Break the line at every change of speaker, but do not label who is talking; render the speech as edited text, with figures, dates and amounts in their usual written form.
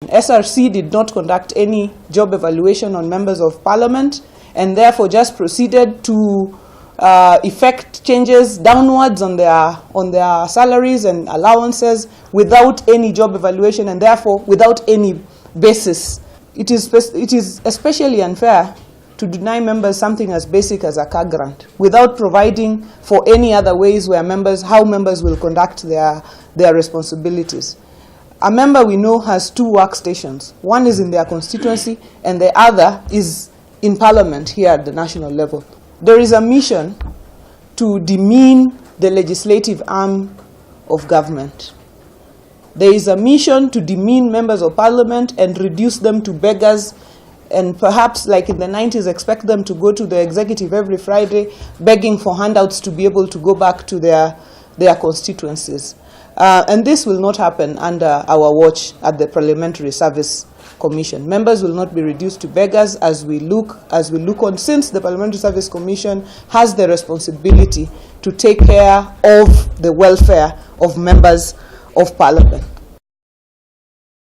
SRC did not conduct any job evaluation on members of parliament and therefore just proceeded to effect changes downwards on their salaries and allowances without any job evaluation and therefore without any basis. It is especially unfair to deny members something as basic as a car grant without providing for any other ways where how members will conduct their responsibilities. A member we know has 2 workstations. One is in their constituency and the other is in parliament here at the national level. There is a mission to demean the legislative arm of government. There is a mission to demean members of parliament and reduce them to beggars, and perhaps, like in the 90s, expect them to go to the executive every Friday begging for handouts to be able to go back to their constituencies. And this will not happen under our watch at the Parliamentary Service Commission. Members will not be reduced to beggars as we look on, since the Parliamentary Service Commission has the responsibility to take care of the welfare of members of Parliament.